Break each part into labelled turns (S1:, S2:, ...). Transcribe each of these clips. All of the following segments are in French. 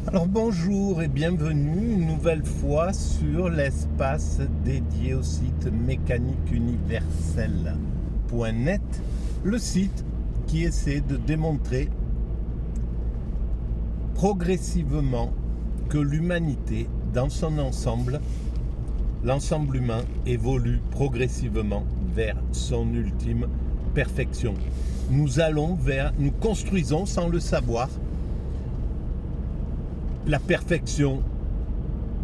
S1: Alors bonjour et bienvenue une nouvelle fois sur l'espace dédié au site mécaniqueuniverselle.net, le site qui essaie de démontrer progressivement que l'humanité dans son ensemble, l'ensemble humain évolue progressivement vers son ultime perfection. Nous construisons sans le savoir la perfection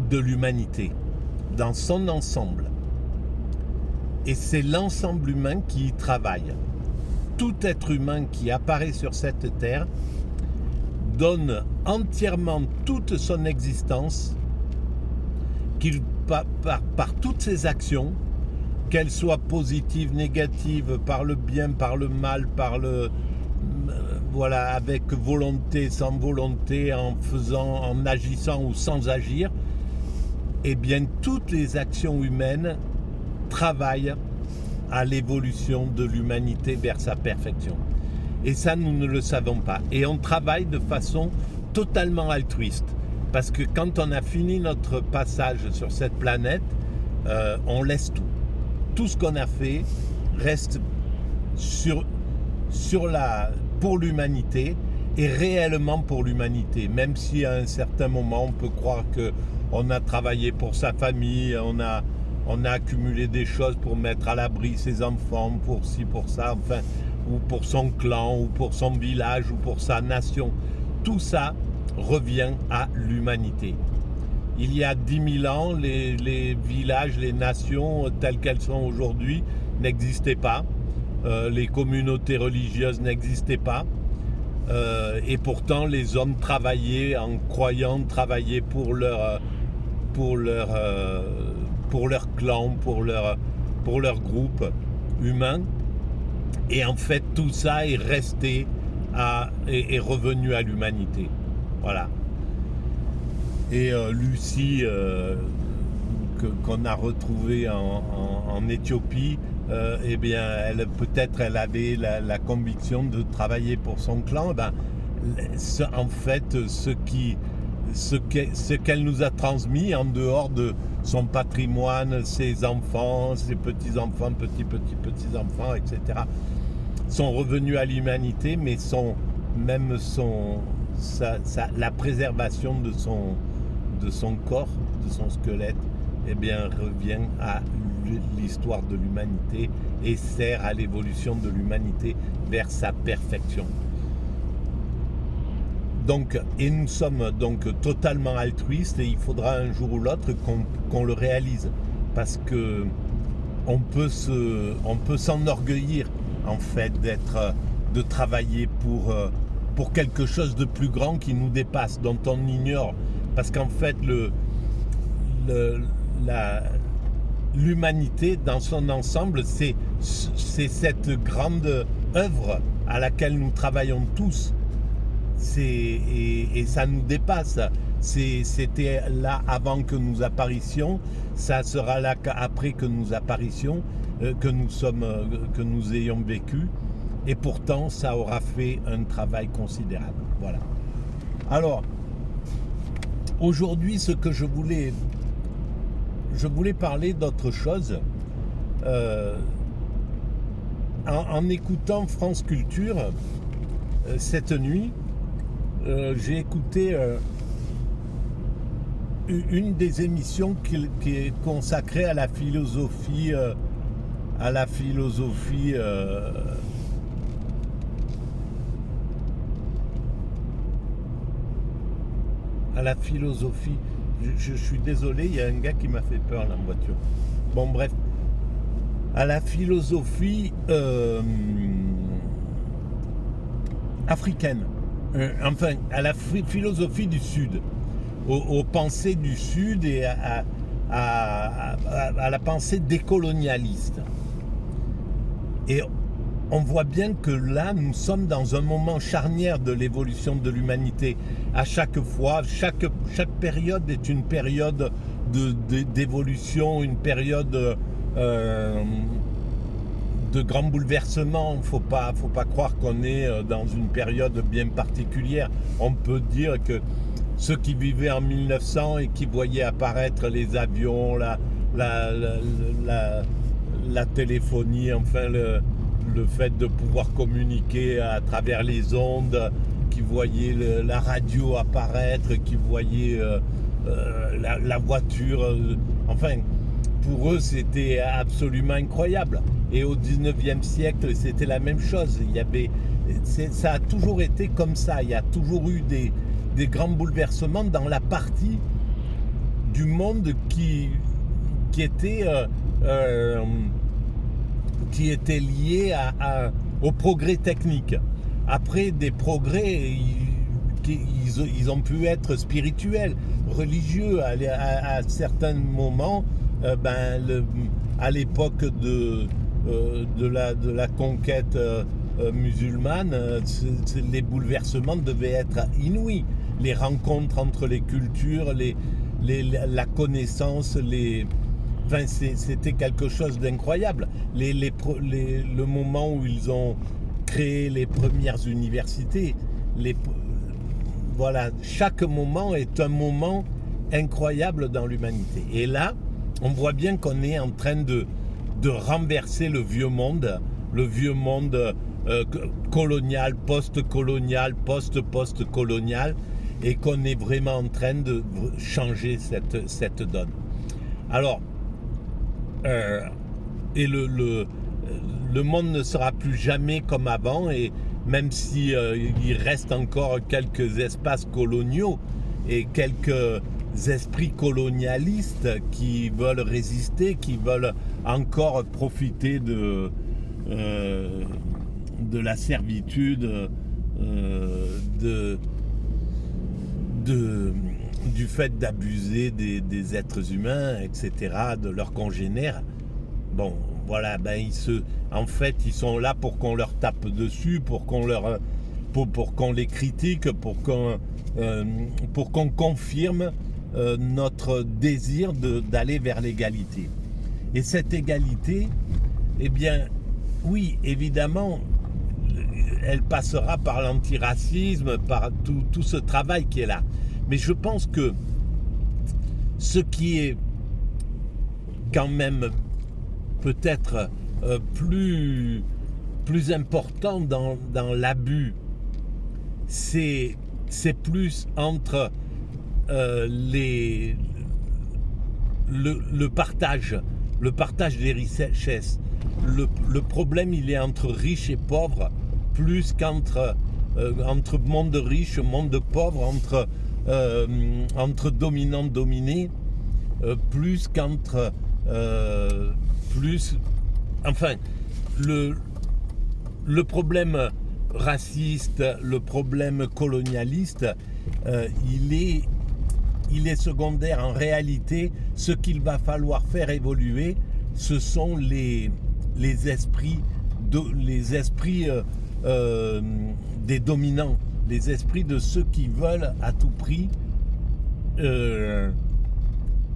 S1: de l'humanité dans son ensemble. Et c'est l'ensemble humain qui y travaille. Tout être humain qui apparaît sur cette terre donne entièrement toute son existence, par toutes ses actions, qu'elles soient positives, négatives, par le bien, par le mal, avec volonté, sans volonté, en agissant ou sans agir, eh bien toutes les actions humaines travaillent à l'évolution de l'humanité vers sa perfection. Et ça, nous ne le savons pas. Et on travaille de façon totalement altruiste. Parce que quand on a fini notre passage sur cette planète, on laisse tout. Tout ce qu'on a fait reste pour l'humanité et réellement pour l'humanité. Même si à un certain moment, on peut croire qu'on a travaillé pour sa famille, on a accumulé des choses pour mettre à l'abri ses enfants, pour ci, pour ça, enfin, ou pour son clan, ou pour son village, ou pour sa nation. Tout ça revient à l'humanité. Il y a 10 000 ans, les villages, les nations telles qu'elles sont aujourd'hui n'existaient pas. Les communautés religieuses n'existaient pas. Et pourtant, les hommes travaillaient en croyant travailler pour leur clan, pour leur groupe humain. Et en fait, tout ça est resté est revenu à l'humanité. Voilà. Et Lucie, qu'on a retrouvée en Éthiopie, eh bien, elle avait la conviction de travailler pour son clan. En fait, ce qu'elle nous a transmis en dehors de son patrimoine, ses enfants, ses petits-enfants, petits-enfants, etc., sont revenus à l'humanité, mais la préservation de son corps, de son squelette, eh bien, revient à l'histoire de l'humanité et sert à l'évolution de l'humanité vers sa perfection. Donc, et nous sommes donc totalement altruistes, et il faudra un jour ou l'autre qu'on le réalise, parce que on peut s'enorgueillir en fait de travailler pour quelque chose de plus grand qui nous dépasse, dont on ignore, parce qu'en fait l'humanité dans son ensemble, c'est cette grande œuvre à laquelle nous travaillons tous. Et ça nous dépasse. C'était là avant que nous apparaissions, ça sera là après que nous apparaissions, que nous ayons vécu, et pourtant ça aura fait un travail considérable. Voilà. Alors, aujourd'hui, ce que je voulais parler d'autre chose. En écoutant France Culture cette nuit, j'ai écouté une des émissions qui est consacrée à la philosophie, je suis désolé, il y a un gars qui m'a fait peur là en voiture. Bon, bref, à la philosophie africaine, à la philosophie du Sud, aux pensées du Sud et à la pensée décolonialiste. Et on voit bien que là, nous sommes dans un moment charnière de l'évolution de l'humanité. À chaque fois, chaque période est une période d'évolution, une période de grands bouleversements. Faut pas croire qu'on est dans une période bien particulière. On peut dire que ceux qui vivaient en 1900 et qui voyaient apparaître les avions, la téléphonie, enfin le fait de pouvoir communiquer à travers les ondes, qui voyaient la radio apparaître, qui voyaient la voiture, enfin pour eux c'était absolument incroyable. Et au 19e siècle c'était la même chose. Ça a toujours été comme ça, il y a toujours eu des grands bouleversements dans la partie du monde qui était lié au progrès technique. Après, des progrès, ils ont pu être spirituels, religieux à certains moments. À l'époque de la conquête musulmane, les bouleversements devaient être inouïs. Les rencontres entre les cultures, la connaissance, c'était quelque chose d'incroyable. Le moment où ils ont créé les premières universités, voilà, chaque moment est un moment incroyable dans l'humanité. Et là, on voit bien qu'on est en train de renverser le vieux monde colonial, post-colonial, post-post-colonial, et qu'on est vraiment en train de changer cette donne. Alors, et le monde ne sera plus jamais comme avant, et même si il reste encore quelques espaces coloniaux et quelques esprits colonialistes qui veulent résister, qui veulent encore profiter de la servitude, du fait d'abuser des êtres humains, etc., de leurs congénères. Bon, voilà, en fait, ils sont là pour qu'on leur tape dessus, pour qu'on les critique, pour qu'on confirme notre désir d'aller vers l'égalité. Et cette égalité, eh bien, oui, évidemment, elle passera par l'antiracisme, par tout ce travail qui est là. Mais je pense que ce qui est quand même peut-être plus important dans l'abus, c'est plus entre le partage des richesses. Le problème, il est entre riches et pauvres, plus qu'entre monde riche, monde pauvre, entre dominant dominé, plus qu'entre enfin le problème raciste, le problème colonialiste, il est secondaire. En réalité, ce qu'il va falloir faire évoluer, ce sont les esprits des dominants, les esprits de ceux qui veulent à tout prix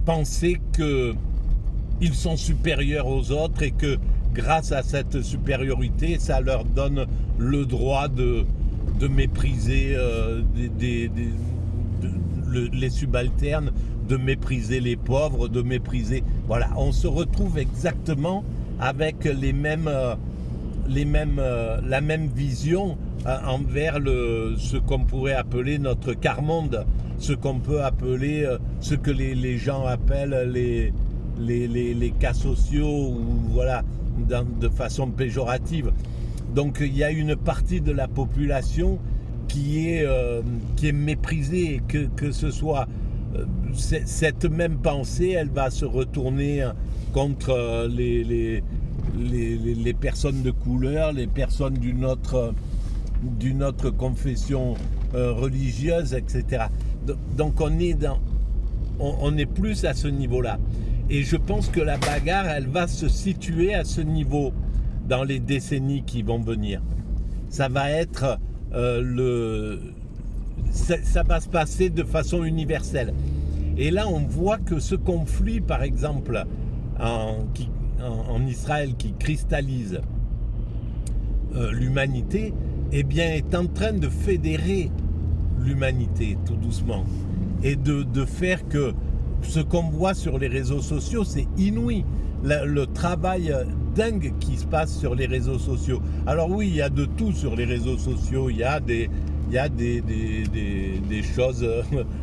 S1: penser qu'ils sont supérieurs aux autres, et que grâce à cette supériorité, ça leur donne le droit de mépriser les subalternes, de mépriser les pauvres, de mépriser... Voilà, on se retrouve exactement avec la même vision envers ce qu'on pourrait appeler notre quart-monde, ce qu'on peut appeler, ce que les gens appellent les cas sociaux, ou voilà, de façon péjorative. Donc il y a une partie de la population qui est méprisée, et que ce soit cette même pensée, elle va se retourner contre les personnes de couleur, les personnes d'une autre confession religieuse, etc. Donc on est plus à ce niveau-là. Et je pense que la bagarre, elle va se situer à ce niveau dans les décennies qui vont venir. Ça va être ça va se passer de façon universelle. Et là, on voit que ce conflit, par exemple, en Israël, qui cristallise l'humanité, eh bien, est en train de fédérer l'humanité, tout doucement. et de faire que ce qu'on voit sur les réseaux sociaux, c'est inouï. Le travail dingue qui se passe sur les réseaux sociaux. Alors oui, il y a de tout sur les réseaux sociaux. Il y a des choses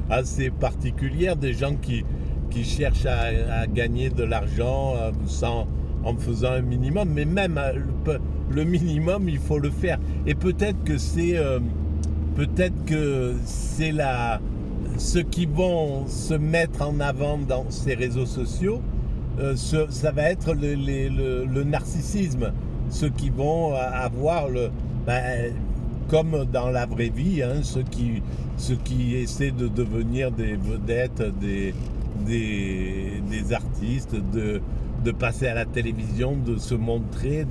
S1: assez particulières, des gens qui cherchent à gagner de l'argent en faisant un minimum. Mais même le minimum, il faut le faire. Et peut-être que c'est ceux qui vont se mettre en avant dans ces réseaux sociaux, ça va être le narcissisme. Ceux qui vont avoir comme dans la vraie vie, hein, ceux qui essaient de devenir des vedettes, des artistes, de passer à la télévision, de se montrer,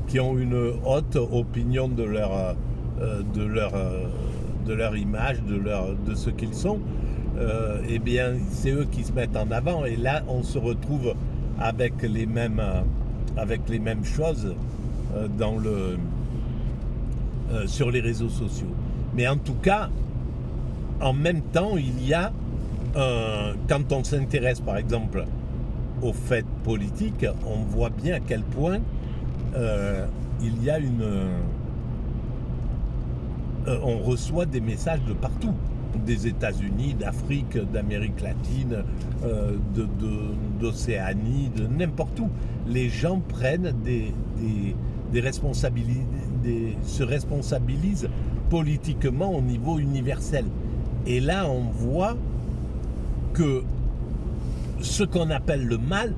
S1: qui ont une haute opinion de leur image, de ce qu'ils sont, eh bien c'est eux qui se mettent en avant, et là on se retrouve avec les mêmes choses sur les réseaux sociaux. Mais en tout cas, en même temps, il y a quand on s'intéresse par exemple aux faits politiques, on voit bien à quel point il y a on reçoit des messages de partout, des États-Unis, d'Afrique, d'Amérique latine, d'Océanie, de n'importe où. Les gens prennent des responsabilités, se responsabilisent politiquement au niveau universel. Et là, on voit que ce qu'on appelle le mal,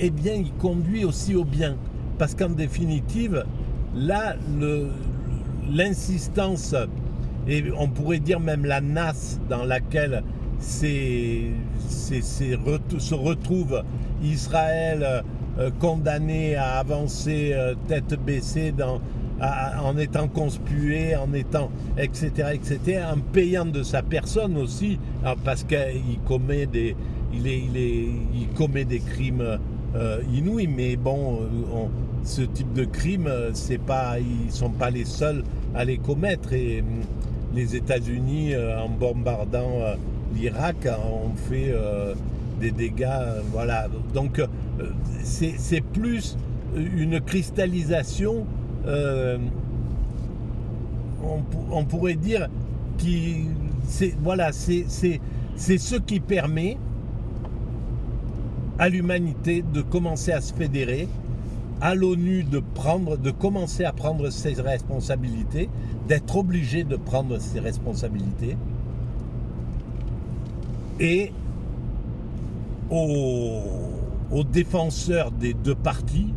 S1: eh bien, il conduit aussi au bien. Parce qu'en définitive, là, l'insistance, et on pourrait dire même la nasse dans laquelle se retrouve Israël condamné à avancer tête baissée en étant conspué, en étant etc., en payant de sa personne aussi, parce qu'il commet des crimes inouïs. Mais bon, ce type de crimes, ils sont pas les seuls à les commettre, et les États-Unis, en bombardant l'Irak, ont fait des dégâts, voilà. Donc c'est plus une cristallisation, on pourrait dire, c'est ce qui permet à l'humanité de commencer à se fédérer, à l'ONU de commencer à prendre ses responsabilités, d'être obligé de prendre ses responsabilités, et aux défenseurs des deux partis,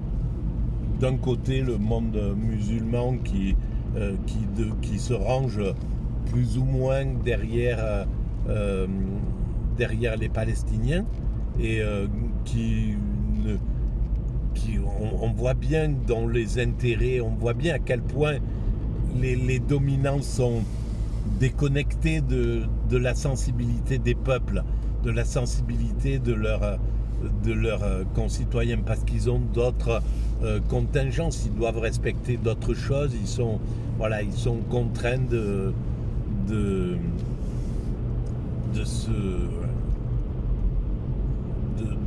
S1: d'un côté le monde musulman qui se range plus ou moins derrière les Palestiniens, et on voit bien dans les intérêts, on voit bien à quel point les dominants sont déconnectés de la sensibilité des peuples, de la sensibilité de leurs concitoyens, parce qu'ils ont d'autres contingences, ils doivent respecter d'autres choses, ils sont contraints de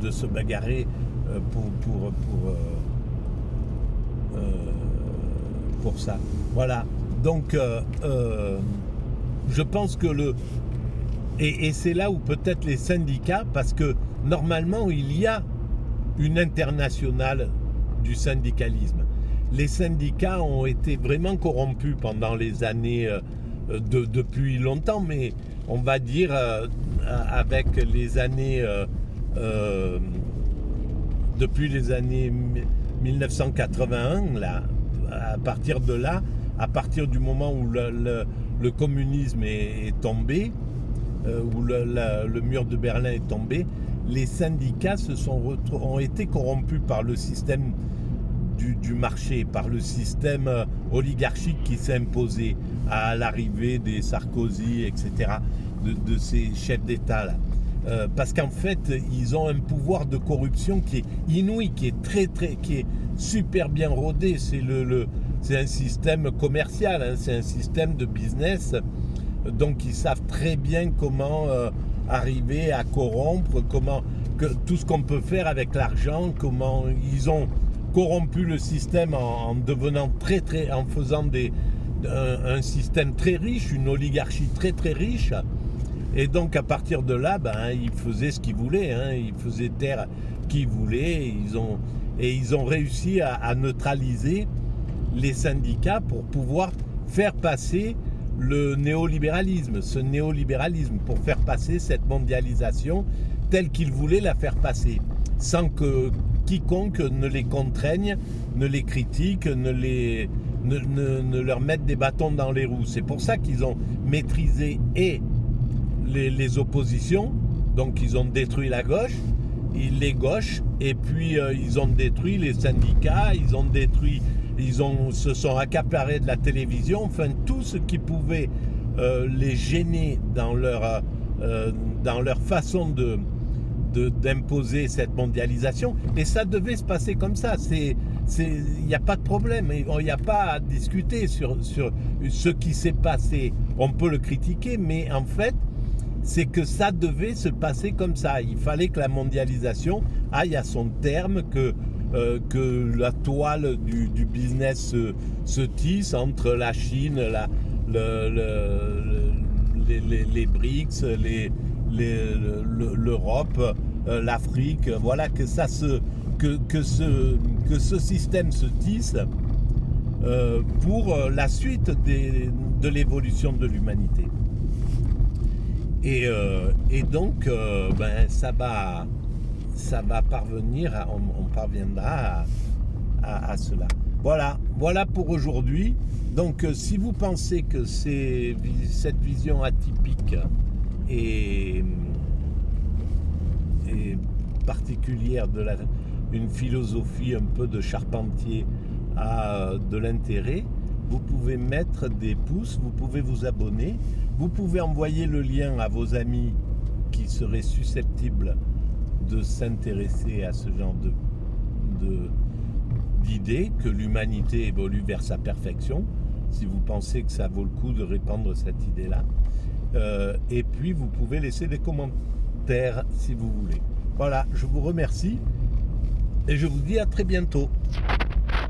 S1: se bagarrer pour ça. Voilà. Donc je pense que et c'est là où peut-être les syndicats, parce que normalement il y a une internationale du syndicalisme. Les syndicats ont été vraiment corrompus pendant les années, depuis longtemps, mais on va dire avec les années, depuis les années 1981, là, à partir de là, à partir du moment où le communisme est tombé, où le mur de Berlin est tombé, les syndicats ont été corrompus par le système du marché, par le système oligarchique qui s'est imposé à l'arrivée des Sarkozy, etc., de ces chefs d'État là. Parce qu'en fait, ils ont un pouvoir de corruption qui est inouï, qui est super bien rodé. C'est un système commercial, hein, c'est un système de business. Donc ils savent très bien comment arriver à corrompre, tout ce qu'on peut faire avec l'argent, comment ils ont corrompu le système en devenant en faisant un système très riche, une oligarchie très très riche. Et donc à partir de là, ils faisaient ce qu'ils voulaient, ils faisaient taire qui voulaient, ils ont réussi à neutraliser les syndicats pour pouvoir faire passer le néolibéralisme, pour faire passer cette mondialisation telle qu'ils voulaient la faire passer, sans que quiconque ne les contraigne, ne les critique, ne leur mette des bâtons dans les roues. C'est pour ça qu'ils ont maîtrisé les oppositions, donc ils ont détruit la gauche, les gauches, et puis ils ont détruit les syndicats, se sont accaparés de la télévision, enfin tout ce qui pouvait les gêner dans leur façon d'imposer cette mondialisation, et ça devait se passer comme ça. Il n'y a pas de problème, il n'y a pas à discuter sur ce qui s'est passé. On peut le critiquer, mais en fait, c'est que ça devait se passer comme ça. Il fallait que la mondialisation aille à son terme, que la toile du business se tisse entre la Chine, les BRICS, l'Europe, l'Afrique, voilà, que ce système se tisse pour la suite de l'évolution de l'humanité. Et donc, ça va parvenir, on parviendra à cela. Voilà pour aujourd'hui. Donc, si vous pensez que cette vision atypique et particulière une philosophie un peu de Charpentier a de l'intérêt, vous pouvez mettre des pouces, vous pouvez vous abonner, vous pouvez envoyer le lien à vos amis qui seraient susceptibles de s'intéresser à ce genre d'idée, que l'humanité évolue vers sa perfection, si vous pensez que ça vaut le coup de répandre cette idée-là. Et puis vous pouvez laisser des commentaires si vous voulez. Voilà, je vous remercie et je vous dis à très bientôt.